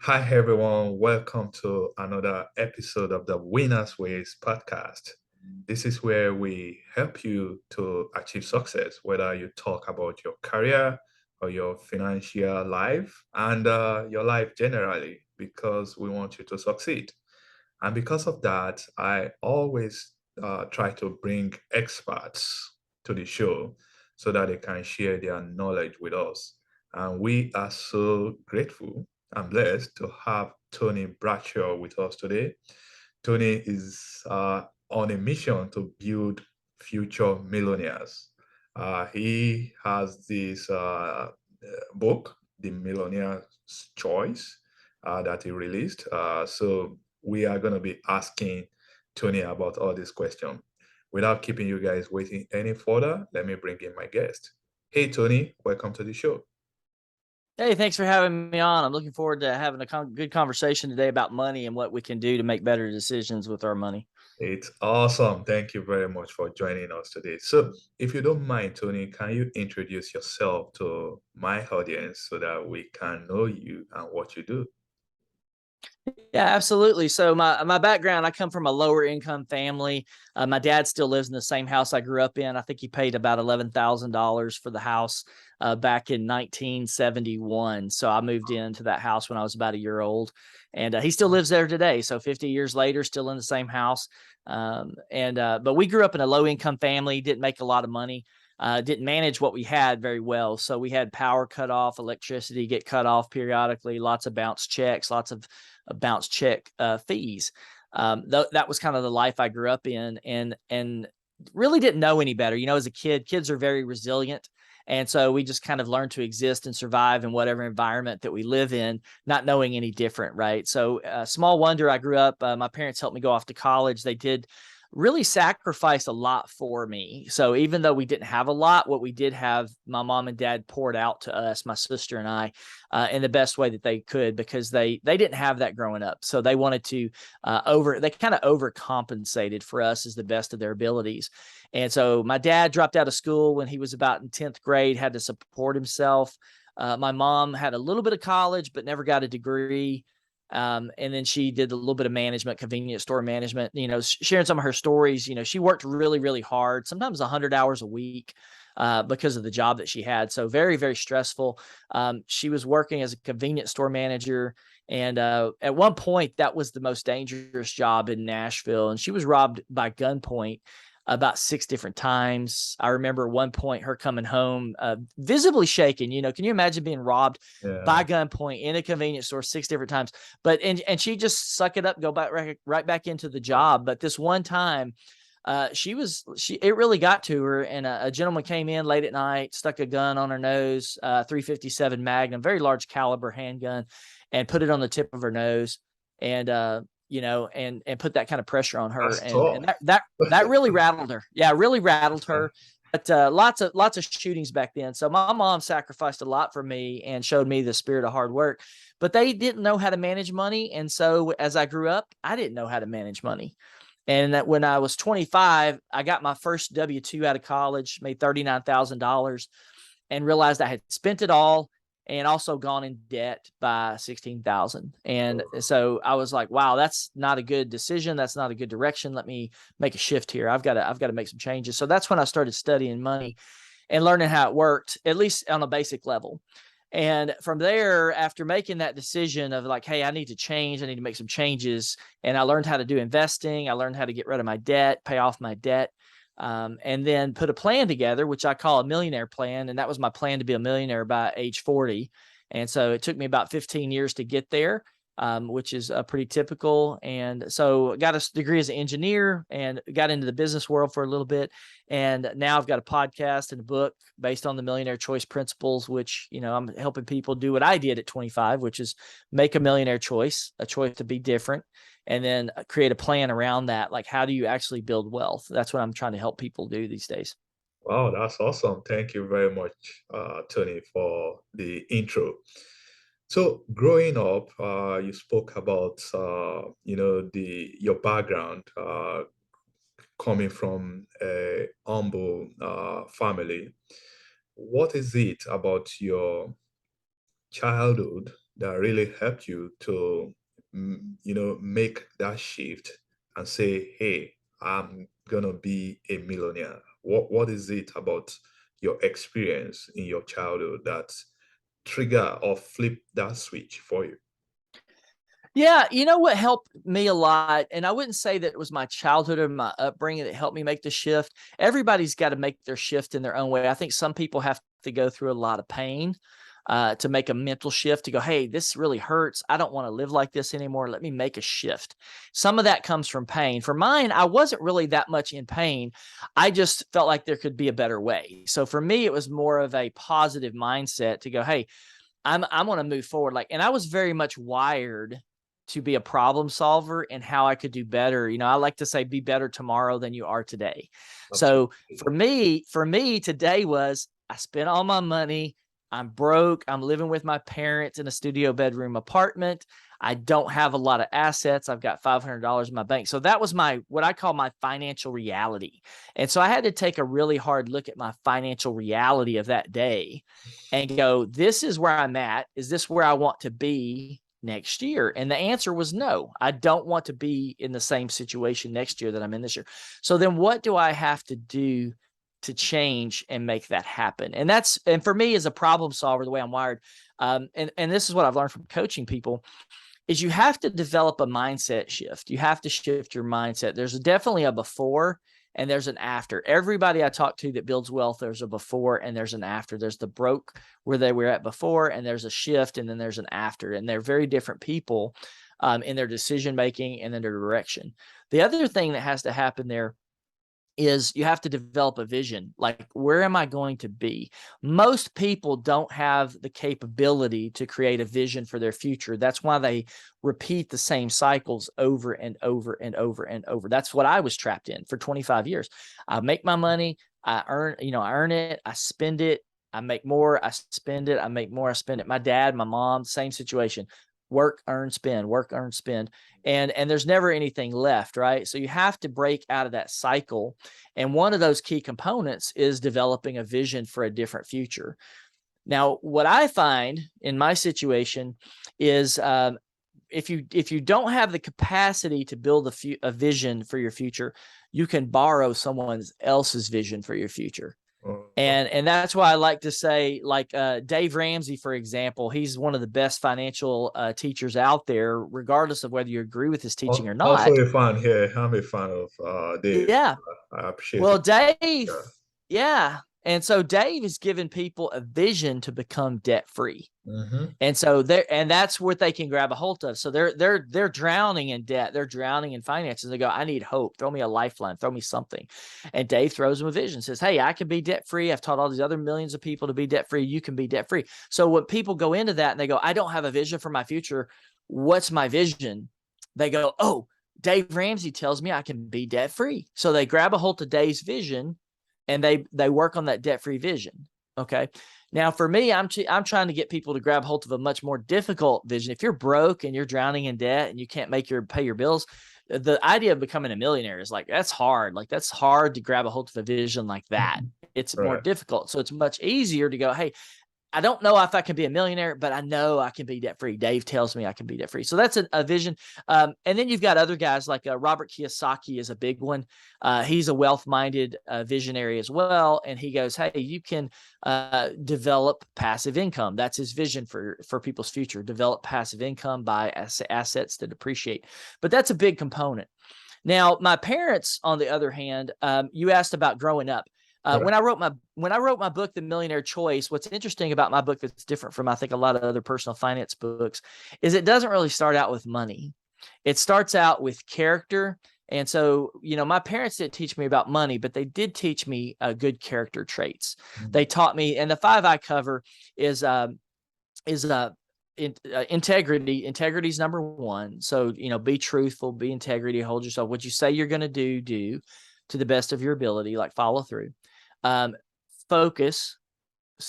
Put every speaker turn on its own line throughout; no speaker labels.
Hi, everyone. Welcome to another episode of the Winners Ways podcast. This is where we help you to achieve success, whether you talk about your career or your financial life and your life generally, because we want you to succeed. And because of that, I always try to bring experts to the show so that they can share their knowledge with us. And we are so grateful and blessed to have Tony Bradshaw with us today. Tony is on a mission to build future millionaires. He has this book, The Millionaire's Choice, that he released. So we are going to be asking Tony about all these questions. Without keeping you guys waiting any further, let me bring in my guest. Hey, Tony, welcome to the show.
Hey, thanks for having me on. I'm looking forward to having a good conversation today about money and what we can do to make better decisions with our money.
It's awesome. Thank you very much for joining us today. So, if you don't mind, Tony, can you introduce yourself to my audience so that we can know you and what you do?
Yeah, absolutely. So my background, I come from a lower income family. My dad still lives in the same house I grew up in. I think he paid about $11,000 for the house back in 1971. So I moved into that house when I was about a year old, and he still lives there today. So 50 years later, still in the same house. But we grew up in a low income family. Didn't make a lot of money. Didn't manage what we had very well. So we had power cut off, electricity get cut off periodically, lots of bounce checks, lots of bounce check fees. That was kind of the life I grew up in, and really didn't know any better. You know, as a kid, kids are very resilient. And so we just kind of learned to exist and survive in whatever environment that we live in, not knowing any different, right? So small wonder I grew up. My parents helped me go off to college. They did really sacrificed a lot for me. So even though we didn't have a lot, what we did have, my mom and dad poured out to us, my sister and I, in the best way that they could, because they didn't have that growing up. So they wanted to they kind of overcompensated for us as the best of their abilities. And so my dad dropped out of school when he was about in 10th grade, had to support himself. My mom had a little bit of college, but never got a degree. And then she did a little bit of management, convenience store management, sharing some of her stories. She worked really, really hard, sometimes 100 hours a week because of the job that she had. So very, very stressful. She was working as a convenience store manager. And at one point, that was the most dangerous job in Nashville. And she was robbed by gunpoint about 6 different times. I remember at one point her coming home visibly shaken. Can you imagine being robbed
Yeah.
by gunpoint in a convenience store 6 different times? But and she just suck it up, go back right back into the job. But this one time, it really got to her, and a gentleman came in late at night, stuck a gun on her nose, 357 Magnum, very large caliber handgun, and put it on the tip of her nose, and and put that kind of pressure on her,
That's
and
tough.
that really rattled her. Yeah, really rattled her. But lots of shootings back then. So my mom sacrificed a lot for me and showed me the spirit of hard work. But they didn't know how to manage money, and so as I grew up, I didn't know how to manage money. And that when I was 25, I got my first W-2 out of college, made $39,000, and realized I had spent it all and also gone in debt by 16,000. And so I was like, wow, that's not a good decision. That's not a good direction. Let me make a shift here. I've got to make some changes. So that's when I started studying money and learning how it worked, at least on a basic level. And from there, after making that decision of like, hey, I need to change, I need to make some changes. And I learned how to do investing. I learned how to get rid of my debt, pay off my debt, and then put a plan together, which I call a millionaire plan. And that was my plan to be a millionaire by age 40. And so it took me about 15 years to get there, which is pretty typical. And so got a degree as an engineer and got into the business world for a little bit. And now I've got a podcast and a book based on the millionaire choice principles, which, I'm helping people do what I did at 25, which is make a millionaire choice, a choice to be different, and then create a plan around that. Like, how do you actually build wealth? That's what I'm trying to help people do these days.
Wow, that's awesome. Thank you very much, Tony, for the intro. So, growing up, you spoke about the your background coming from a humble family. What is it about your childhood that really helped you to, make that shift and say, hey, I'm gonna be a millionaire? What is it about your experience in your childhood that trigger or flip that switch for you?
Yeah, you know what helped me a lot, and I wouldn't say that it was my childhood or my upbringing that helped me make the shift. Everybody's got to make their shift in their own way. I think some people have to go through a lot of pain to make a mental shift to go, hey, this really hurts. I don't want to live like this anymore. Let me make a shift. Some of that comes from pain. For mine, I wasn't really that much in pain. I just felt like there could be a better way. So for me, it was more of a positive mindset to go, hey, I'm going to move forward. Like, and I was very much wired to be a problem solver and how I could do better. You know, I like to say, be better tomorrow than you are today. So
Absolutely.
for me, today was I spent all my money. I'm broke. I'm living with my parents in a studio bedroom apartment. I don't have a lot of assets. I've got $500 in my bank. So that was what I call my financial reality. And so I had to take a really hard look at my financial reality of that day and go, this is where I'm at. Is this where I want to be next year? And the answer was no. I don't want to be in the same situation next year that I'm in this year. So then what do I have to do to change and make that happen? And for me as a problem solver, the way I'm wired, and this is what I've learned from coaching people, is you have to develop a mindset shift. You have to shift your mindset. There's definitely a before and there's an after. Everybody I talk to that builds wealth, there's a before and there's an after. There's the broke where they were at before, and there's a shift, and then there's an after. And they're very different people in their decision making and in their direction. The other thing that has to happen there is you have to develop a vision. Like, where am I going to be? Most people don't have the capability to create a vision for their future. That's why they repeat the same cycles over and over and over and over. That's what I was trapped in for 25 years. I make my money, I earn it, I spend it, I make more, I spend it, I make more, I spend it. My dad, my mom, same situation. Work, earn, spend, work, earn, spend. And there's never anything left, right? So you have to break out of that cycle. And one of those key components is developing a vision for a different future. Now, what I find in my situation is if you don't have the capacity to build a vision for your future, you can borrow someone else's vision for your future.
Oh,
And that's why I like to say, like Dave Ramsey, for example, he's one of the best financial teachers out there, regardless of whether you agree with his teaching or
also
not.
a fan here. I'm a fan of Dave.
Yeah.
I appreciate
Well,
it.
Dave,
Yeah.
yeah. And so Dave is giving people a vision to become debt free.
Mm-hmm.
And so and that's what they can grab a hold of. So they're drowning in debt. They're drowning in finances. They go, I need hope. Throw me a lifeline. Throw me something. And Dave throws them a vision, says, hey, I can be debt free. I've taught all these other millions of people to be debt free. You can be debt free. So when people go into that and they go, I don't have a vision for my future. What's my vision? They go, oh, Dave Ramsey tells me I can be debt free. So they grab a hold of Dave's vision and they work on that debt free vision. Okay. Now, for me, I'm trying to get people to grab hold of a much more difficult vision. If you're broke and you're drowning in debt and you can't pay your bills, the idea of becoming a millionaire is like, that's hard. Like, that's hard to grab a hold of a vision like that. It's more
Right.
difficult. So it's much easier to go, hey, I don't know if I can be a millionaire, but I know I can be debt free. Dave tells me I can be debt free. So that's a vision. And then you've got other guys like Robert Kiyosaki is a big one. He's a wealth minded visionary as well. And he goes, hey, you can develop passive income. That's his vision for people's future. Develop passive income by assets that depreciate. But that's a big component. Now, my parents, on the other hand, you asked about growing up.
Right.
When I wrote my book, The Millionaire Choice, what's interesting about my book that's different from I think a lot of other personal finance books is it doesn't really start out with money. It starts out with character. And so, my parents didn't teach me about money, but they did teach me good character traits. They taught me, and the five I cover is integrity. Integrity is number one. So, be truthful, be integrity, hold yourself. What you say you're going to do to the best of your ability, like follow through. Focus,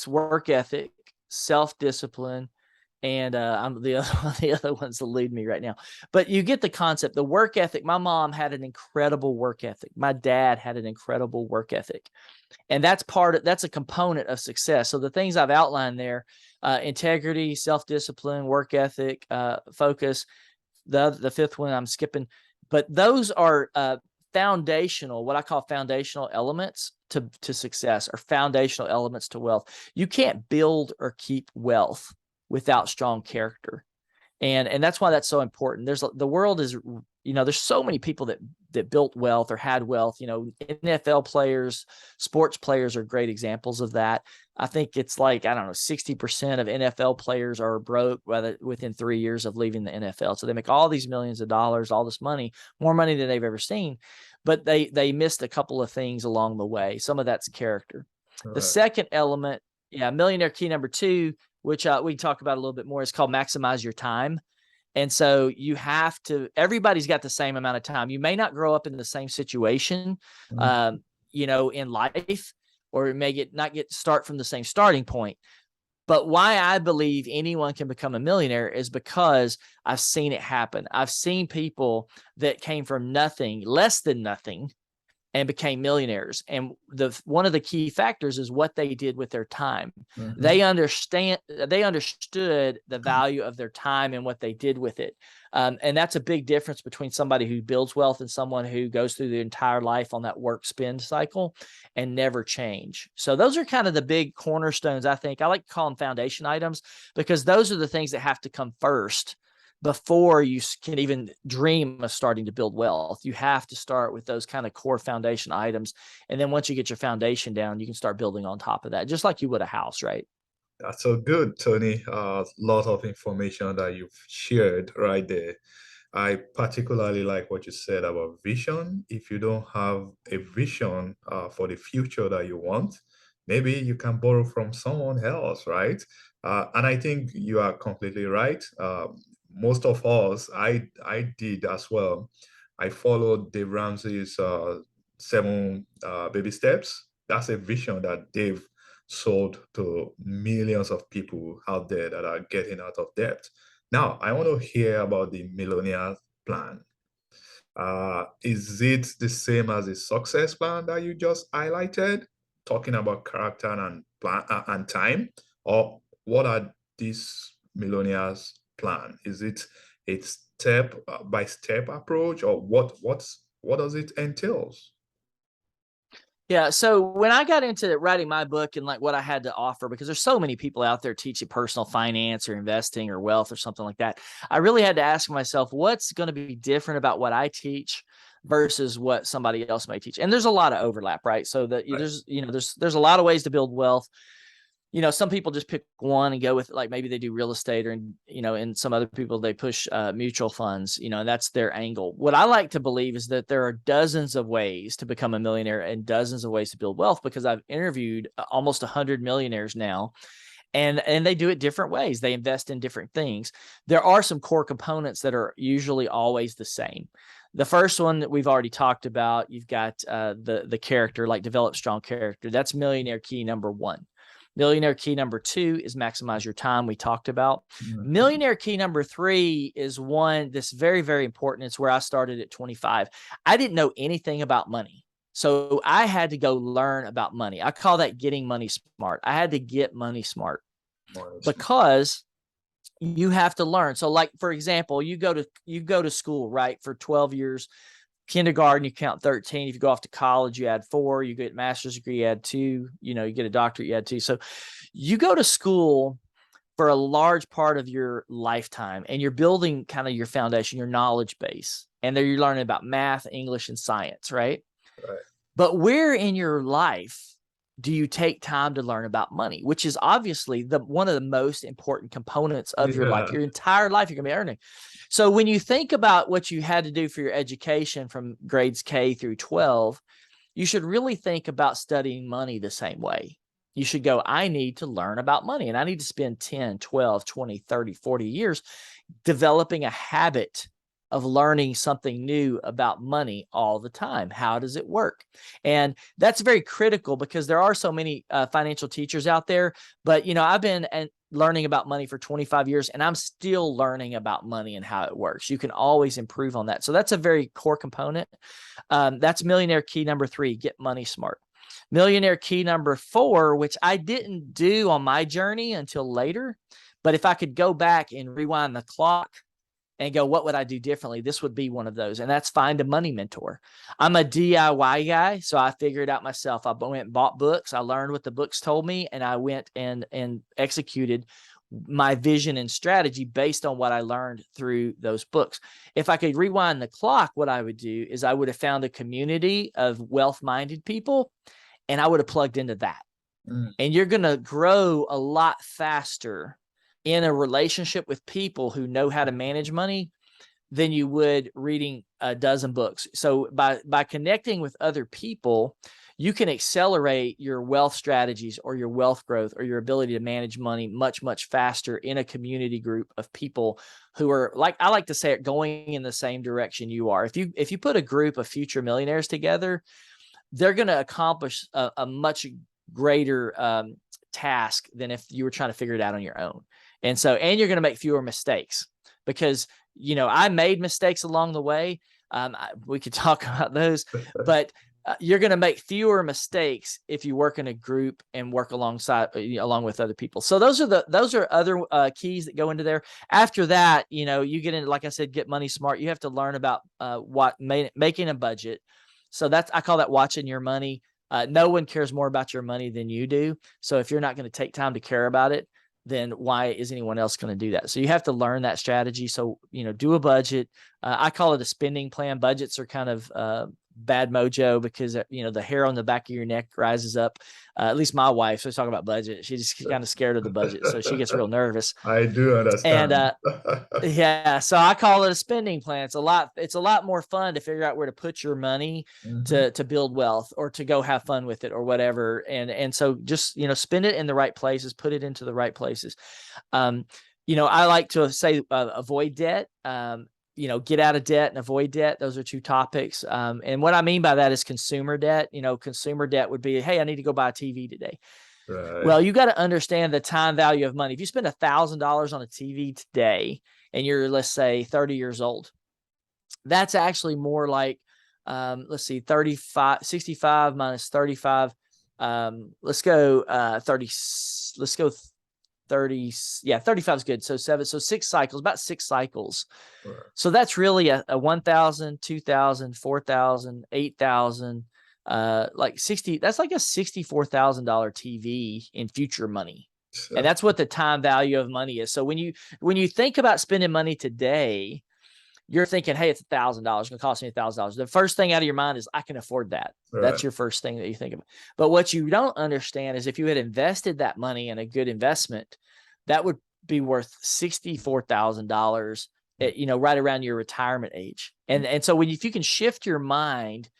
work ethic, self-discipline, and I'm the other ones elude me right now. But you get the concept. The work ethic. My mom had an incredible work ethic. My dad had an incredible work ethic, and that's a component of success. So the things I've outlined there, integrity, self-discipline, work ethic, focus. The fifth one I'm skipping, but those are foundational, what I call foundational elements to success, or foundational elements to wealth. You can't build or keep wealth without strong character. And that's why that's so important. The world is, there's so many people that built wealth or had wealth. NFL players, sports players are great examples of that. I think it's like, I don't know, 60% of NFL players are broke within 3 years of leaving the NFL. So they make all these millions of dollars, all this money, more money than they've ever seen, but they missed a couple of things along the way. Some of that's character. The second element, millionaire key number 2, which we talk about a little bit more, is called maximize your time. And so everybody's got the same amount of time. You may not grow up in the same situation, in life, or you may not start from the same starting point. But why I believe anyone can become a millionaire is because I've seen it happen. I've seen people that came from nothing, less than nothing, and became millionaires. And one of the key factors is what they did with their time. Mm-hmm. They understood the value of their time and what they did with it. And that's a big difference between somebody who builds wealth and someone who goes through their entire life on that work spend cycle and never change. So those are kind of the big cornerstones, I think. I like to call them foundation items, because those are the things that have to come first before you can even dream of starting to build wealth. You have to start with those kind of core foundation items. And then once you get your foundation down, you can start building on top of that, just like you would a house, right?
That's so good, Tony. A lot of information that you've shared right there. I particularly like what you said about vision. If you don't have a vision for the future that you want, maybe you can borrow from someone else, right? And I think you are completely right. Most of us, I did as well. I followed Dave Ramsey's 7 baby steps. That's a vision that Dave sold to millions of people out there that are getting out of debt. Now, I want to hear about the Millionaire plan. Is it the same as the success plan that you just highlighted, talking about character and plan and time, or what are these millionaires' plan? Is it a step by step approach, or what does it entails?
Yeah. So when I got into writing my book and like what I had to offer, because there's so many people out there teaching personal finance or investing or wealth or something like that, I really had to ask myself, what's going to be different about what I teach versus what somebody else may teach? And there's a lot of overlap, right? So that there's a lot of ways to build wealth. Some people just pick one and go with, like, maybe they do real estate, or, and some other people, they push mutual funds, and that's their angle. What I like to believe is that there are dozens of ways to become a millionaire and dozens of ways to build wealth, because I've interviewed almost 100 millionaires now, and they do it different ways. They invest in different things. There are some core components that are usually always the same. The first one that we've already talked about, you've got the character, like develop strong character. That's millionaire key number 1. Millionaire key number 2 is maximize your time. We talked about. Mm-hmm. Millionaire key number 3 is one that's very, very important. It's where I started at 25. I didn't know anything about money, so I had to go learn about money. I call that getting money smart. I had to get money smart, because you have to learn. So, like, for example, you go to school, right, for 12 years. Kindergarten, you count 13. If you go off to college, you add 4. You get a master's degree, you add 2. You get a doctorate, you add 2. So you go to school for a large part of your lifetime, and you're building kind of your foundation, your knowledge base. And there you're learning about math, English, and science, right? Right. But where in your life do you take time to learn about money, which is obviously one of the most important components of your life? Your entire life, you're going to be earning. So when you think about what you had to do for your education from grades K through 12, you should really think about studying money the same way. You should go, I need to learn about money, and I need to spend 10, 12, 20, 30, 40 years developing a habit of learning something new about money all the time. How does it work? And that's very critical, because there are so many financial teachers out there. But, I've been learning about money for 25 years, and I'm still learning about money and how it works. You can always improve on that. So that's a very core component. That's millionaire key number 3, get money smart. Millionaire key number 4, which I didn't do on my journey until later, but if I could go back and rewind the clock and go, what would I do differently? This would be one of those. And that's find a money mentor. I'm a DIY guy, so I figured it out myself. I went and bought books. I learned what the books told me, and I went and executed my vision and strategy based on what I learned through those books. If I could rewind the clock, what I would do is I would have found a community of wealth-minded people, and I would have plugged into that. And you're going to grow a lot faster in a relationship with people who know how to manage money than you would reading a dozen books. So by connecting with other people, you can accelerate your wealth strategies or your wealth growth or your ability to manage money much, much faster in a community group of people who are, like I like to say it, going in the same direction you are. If you put a group of future millionaires together, they're going to accomplish a much greater task than if you were trying to figure it out on your own. And you're going to make fewer mistakes because, I made mistakes along the way. We could talk about those, but you're going to make fewer mistakes if you work in a group and work along with other people. So those are other keys that go into there. After that, you get into, like I said, get money smart. You have to learn about making a budget. So I call that watching your money. No one cares more about your money than you do. So if you're not going to take time to care about it, then why is anyone else going to do that? So you have to learn that strategy. So, do a budget. I call it a spending plan. Budgets are kind of bad mojo because, the hair on the back of your neck rises up. At least my wife, so let's talk about budget. She's kind of scared of the budget. So she gets real nervous.
I do understand.
And yeah, so I call it a spending plan. It's a lot more fun to figure out where to put your money to build wealth or to go have fun with it or whatever. And so just, spend it in the right places, put it into the right places. I like to say avoid debt. Get out of debt and avoid debt. Those are two topics. And what I mean by that is consumer debt. Consumer debt would be, hey, I need to go buy a TV today.
Right.
Well, you got to understand the time value of money. If you spend $1,000 on a TV today and you're, let's say, 30 years old, that's actually more like, 65 minus 35. Let's go 30. Let's go 30. Yeah, 35 is good. So 6 cycles, about 6 cycles.
Right.
So that's really a 1,000, 2,000, 4,000, 8,000. Like 60, that's like a $64,000 TV in future money. And that's what the time value of money is. So when you think about spending money today, you're thinking, hey, it's $1,000. It's going to cost me $1,000. The first thing out of your mind is I can afford that.
Right.
That's your first thing that you think of. But what you don't understand is if you had invested that money in a good investment, that would be worth $64,000 right around your retirement age. And so if you can shift your mind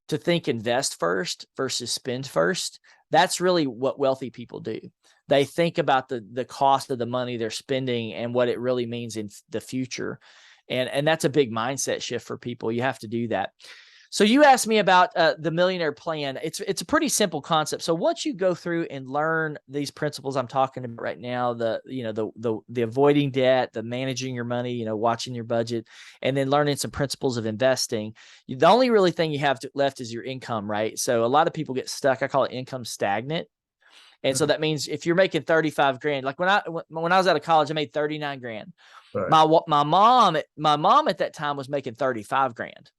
to think invest first versus spend first, that's really what wealthy people do. They think about the cost of the money they're spending and what it really means in the future. And that's a big mindset shift for people. You have to do that. So you asked me about the Millionaire Plan. It's a pretty simple concept. So once you go through and learn these principles I'm talking about right now, the avoiding debt, the managing your money, watching your budget, and then learning some principles of investing, the only really thing you have left is your income, right? So a lot of people get stuck. I call it income stagnant. And so that means if you're making 35 grand, like when I was out of college, I made 39 grand.
Right.
My mom at that time was making 35 grand.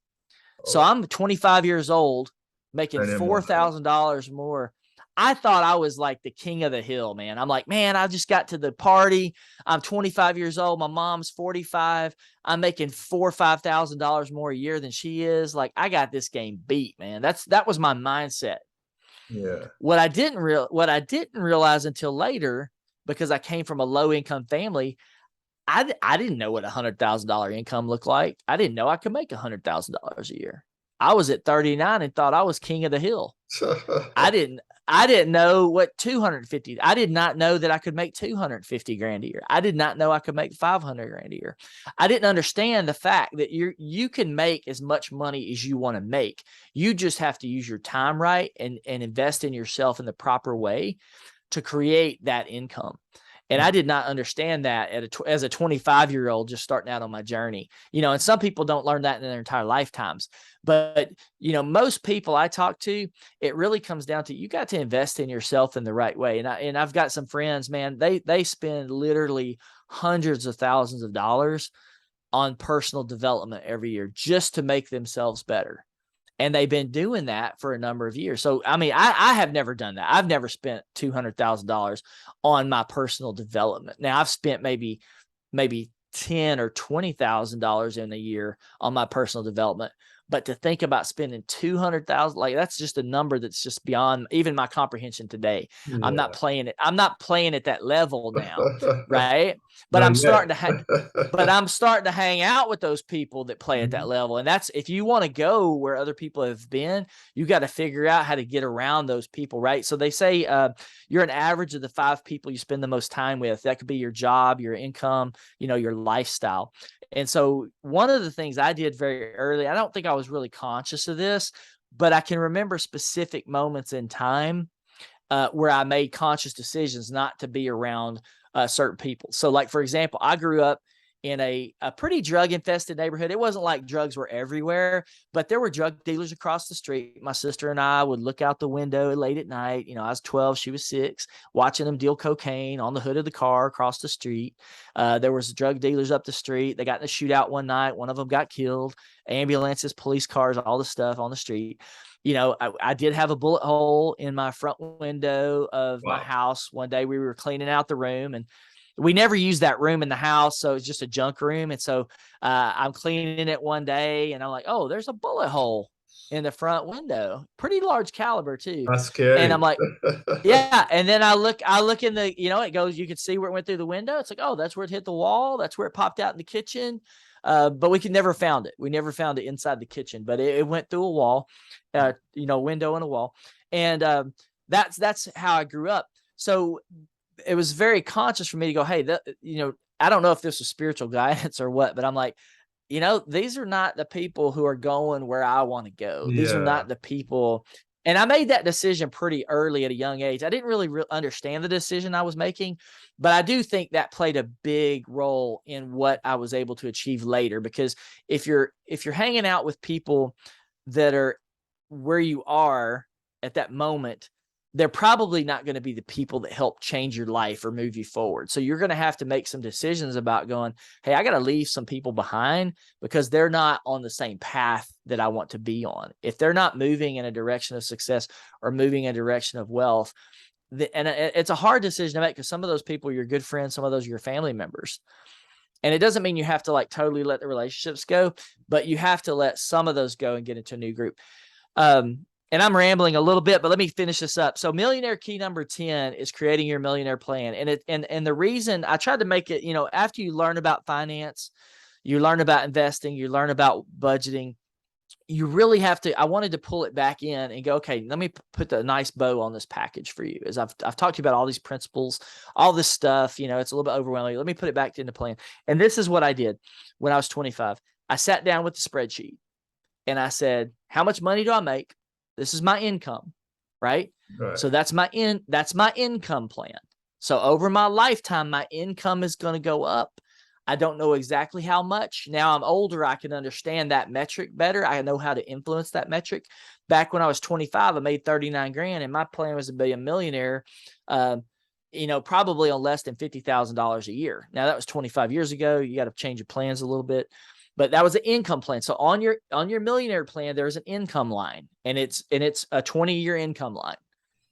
So I'm 25 years old, making $4,000 more. I thought I was like the king of the hill, man. I'm like, man, I just got to the party. I'm 25 years old. My mom's 45. I'm making $4,000 or $5,000 more a year than she is. Like, I got this game beat, man. That was my mindset.
Yeah.
What I didn't realize until later, because I came from a low income family, I didn't know what $100,000 income looked like. I didn't know I could make $100,000 a year. I was at 39 and thought I was king of the hill. I didn't know what 250. I did not know that I could make 250 grand a year. I did not know I could make 500 grand a year. I didn't understand the fact that you can make as much money as you want to make. You just have to use your time right and invest in yourself in the proper way to create that income. And I did not understand that as a 25-year-old just starting out on my journey. And some people don't learn that in their entire lifetimes. But, most people I talk to, it really comes down to you got to invest in yourself in the right way. And I've got some friends, man, they spend literally hundreds of thousands of dollars on personal development every year just to make themselves better. And they've been doing that for a number of years. So, I mean, I have never done that. I've never spent $200,000 on my personal development. Now, I've spent maybe $10,000 or $20,000 in a year on my personal development. But to think about spending 200,000, like that's just a number that's just beyond even my comprehension today. I'm not
Yeah.
playing it. I'm not playing at that level now, right? But
Not
I'm
yet.
starting to hang out with those people that play at that
Mhm.
level. And that's, if you want to go where other people have been, you got to figure out how to get around those people, right? So they say you're an average of the 5 people you spend the most time with. That could be your job, your income, your lifestyle. And so one of the things I did very early, I don't think I was really conscious of this, but I can remember specific moments in time where I made conscious decisions not to be around certain people. So like, for example, I grew up in a pretty drug infested neighborhood. It wasn't like drugs were everywhere, but there were drug dealers across the street. My sister and I would look out the window late at night. I was 12, she was 6, watching them deal cocaine on the hood of the car across the street. There was drug dealers up the street. They got in a shootout one night. One of them got killed. Ambulances, police cars, all the stuff on the street. I did have a bullet hole in my front window of my
Wow.
house. One day we were cleaning out the room, and we never used that room in the house. So it's just a junk room. And so I'm cleaning it one day and I'm like, oh, there's a bullet hole in the front window, pretty large caliber too.
That's
And
scary.
I'm like, yeah. And then I look in the, it goes, you can see where it went through the window. It's like, oh, that's where it hit the wall. That's where it popped out in the kitchen. But we never found it. We never found it inside the kitchen, but it went through a wall, window and a wall. And that's how I grew up. So it was very conscious for me to go, hey, I don't know if this was spiritual guidance or what, but I'm like, these are not the people who are going where I want to go. These are
Yeah.
not the people. And I made that decision pretty early at a young age. I didn't really understand the decision I was making, but I do think that played a big role in what I was able to achieve later. Because if you're hanging out with people that are where you are at that moment, they're probably not going to be the people that help change your life or move you forward. So you're going to have to make some decisions about going, hey, I got to leave some people behind because they're not on the same path that I want to be on. If they're not moving in a direction of success or moving in a direction of wealth, and it's a hard decision to make because some of those people are your good friends, some of those are your family members. And it doesn't mean you have to like totally let the relationships go, but you have to let some of those go and get into a new group. And I'm rambling a little bit, but let me finish this up. So millionaire key number 10 is creating your millionaire plan. And the reason I tried to make it, after you learn about finance, you learn about investing, you learn about budgeting, you really have to, I wanted to pull it back in and go, okay, let me put the nice bow on this package for you. As I've talked to you about all these principles, all this stuff, it's a little bit overwhelming. Let me put it back into plan. And this is what I did when I was 25. I sat down with the spreadsheet and I said, how much money do I make? This is my income, right?
Right.
So that's my income plan. So over my lifetime, my income is going to go up. I don't know exactly how much. Now I'm older. I can understand that metric better. I know how to influence that metric. Back when I was 25, I made 39 grand and my plan was to be a millionaire, probably on less than $50,000 a year. Now that was 25 years ago. You got to change your plans a little bit. But that was an income plan. So on your millionaire plan, there's an income line, and it's a 20-year income line.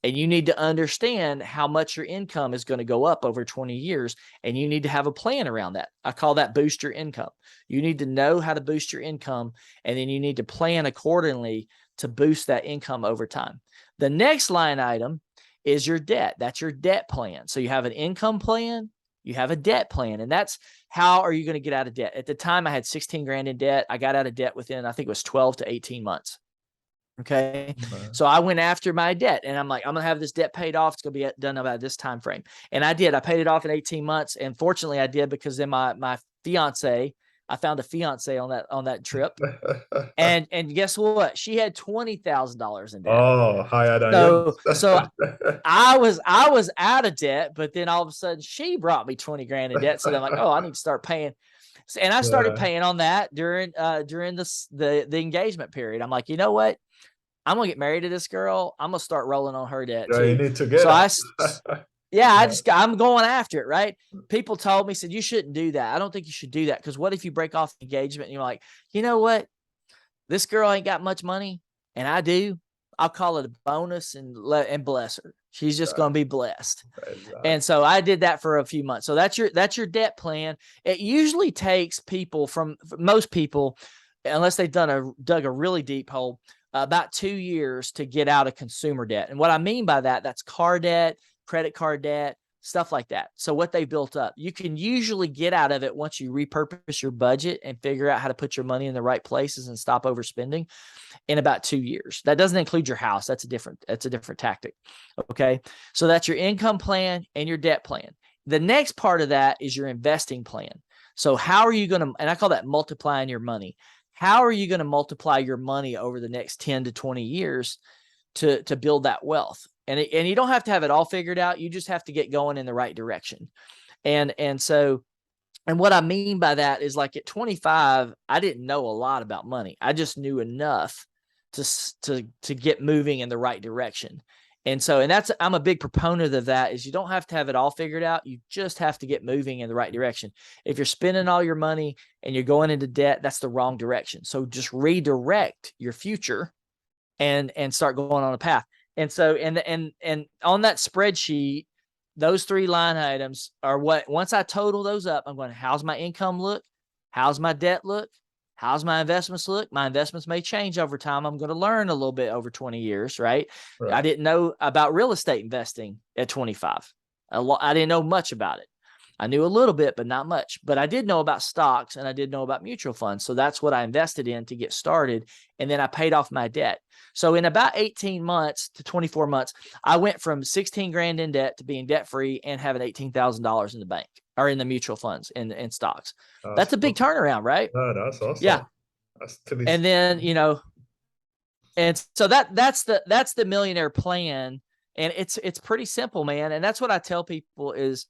And you need to understand how much your income is going to go up over 20 years, and you need to have a plan around that. I call that boost your income. You need to know how to boost your income, and then you need to plan accordingly to boost that income over time. The next line item is your debt. That's your debt plan. So you have an income plan, you have a debt plan, and that's how are you going to get out of debt? At the time, I had 16 grand in debt. I got out of debt within, I think it was 12 to 18 months. Okay. So I went after my debt and I'm like, I'm going to have this debt paid off. It's going to be done about this time frame. And I did. I paid it off in 18 months. And fortunately I did because then my fiance I found a fiance on that trip. And guess what? She had $20,000 in debt.
Oh, higher than
So
yours.
so I was out of debt, but then all of a sudden she brought me 20 grand in debt. So then I'm like, oh, I need to start paying. And I started
Yeah,
paying on that during the engagement period. I'm like, you know what? I'm gonna get married to this girl. I'm gonna start rolling on her debt
you're
too.
in it
So
together.
yeah,
Yeah.
I'm going after it, right? People told me, said, you shouldn't do that. I don't think you should do that. Because what if you break off the engagement and you're like, you know what? This girl ain't got much money and I do. I'll call it a bonus and bless her. She's just going to be blessed.
Exactly.
And so I did that for a few months. So that's your debt plan. It usually takes people from most people, unless they've dug a really deep hole, about 2 years to get out of consumer debt. And what I mean by that, that's car debt, credit card debt, stuff like that. So what they built up, you can usually get out of it once you repurpose your budget and figure out how to put your money in the right places and stop overspending in about 2 years. That doesn't include your house. That's a different tactic. Okay. So that's your income plan and your debt plan. The next part of that is your investing plan. So how are you going to, and I call that multiplying your money. How are you going to multiply your money over the next 10 to 20 years to build that wealth? And you don't have to have it all figured out. You just have to get going in the right direction. And what I mean by that is, like, at 25, I didn't know a lot about money. I just knew enough to get moving in the right direction. And that's, I'm a big proponent of that, is you don't have to have it all figured out. You just have to get moving in the right direction. If you're spending all your money and you're going into debt, that's the wrong direction. So just redirect your future and start going on a path. And so, and on that spreadsheet, those 3 line items are what, once I total those up, I'm going, how's my income look? How's my debt look? How's my investments look? My investments may change over time. I'm going to learn a little bit over 20 years, right? I
Right.
didn't know about real estate investing at 25. I didn't know much about it. I knew a little bit, but not much. But I did know about stocks and I did know about mutual funds. So that's what I invested in to get started. And then I paid off my debt. So in about 18 months to 24 months, I went from 16 grand in debt to being debt free and having $18,000 in the bank or in the mutual funds and stocks.
That's
That's a big
awesome.
turnaround, right?
Yeah, that's
Yeah.
awesome. That's still
And then, and so that's the millionaire plan. And it's pretty simple, man. And that's what I tell people is,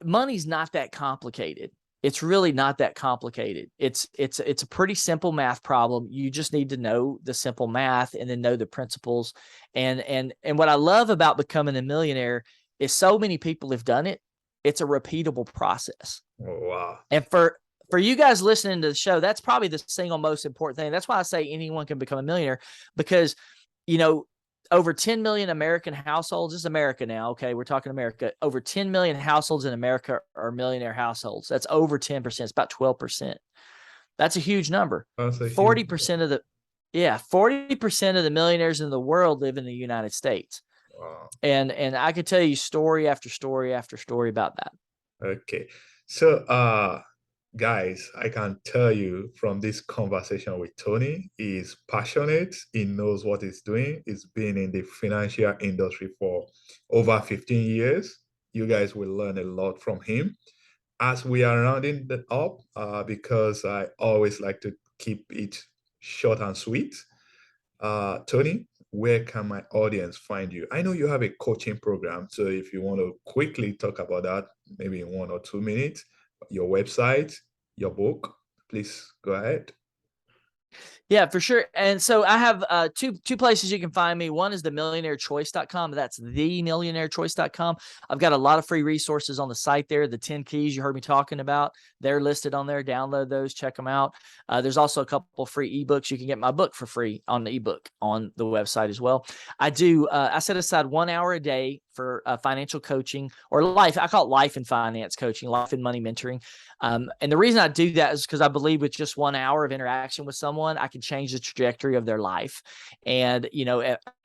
money's not that complicated. It's really not that complicated. It's a pretty simple math problem. You just need to know the simple math and then know the principles. And what I love about becoming a millionaire is so many people have done it. It's a repeatable process.
Oh, wow.
And for you guys listening to the show, that's probably the single most important thing. That's why I say anyone can become a millionaire, because, over 10 million American households, this is America now. Okay. We're talking America. Over 10 million households in America are millionaire households. That's over 10%. It's about 12%. That's a huge number.
That's a huge
40% of 40% of the millionaires in the world live in the United States.
wow.
And I could tell you story after story after story about that.
Okay. So, guys, I can tell you from this conversation with Tony, he's passionate. He knows what he's doing. He's been in the financial industry for over 15 years. You guys will learn a lot from him. As we are rounding that up, because I always like to keep it short and sweet, Tony, where can my audience find you? I know you have a coaching program, so if you want to quickly talk about that, maybe in 1 or 2 minutes, your website, your book, please go ahead.
Yeah, for sure. And so I have two places you can find me. One is the millionairechoice.com. That's the millionairechoice.com. I've got a lot of free resources on the site there. The 10 keys you heard me talking about, they're listed on there. Download those, check them out. There's also a couple free ebooks. You can get my book for free on the ebook on the website as well. I set aside 1 hour a day for financial coaching, or life. I call it life and finance coaching, life and money mentoring. And the reason I do that is because I believe with just 1 hour of interaction with someone, I can change the trajectory of their life. And,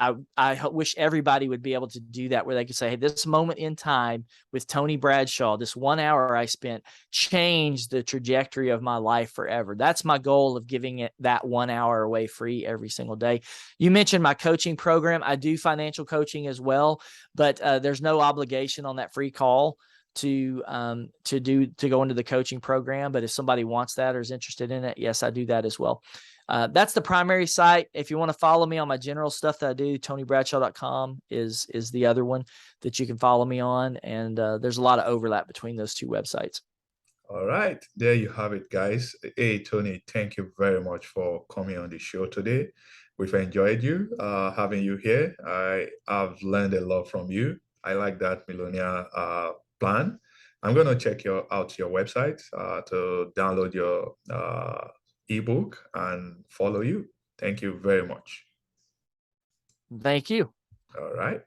I wish everybody would be able to do that, where they could say, hey, this moment in time with Tony Bradshaw, this 1 hour I spent changed the trajectory of my life forever. That's my goal of giving it that 1 hour away free every single day. You mentioned my coaching program. I do financial coaching as well, but there's no obligation on that free call. to go into the coaching program. But if somebody wants that or is interested in it, yes, I do that as well. That's the primary site. If you want to follow me on my general stuff that I do, TonyBradshaw.com is the other one that you can follow me on. And there's a lot of overlap between those two websites.
All right, there you have it, guys. Hey, Tony, thank you very much for coming on the show today. We've enjoyed you having you here. I have learned a lot from you. I like that millionaire plan. I'm gonna check out your website to download your ebook and follow you. Thank you very much.
Thank you.
All right.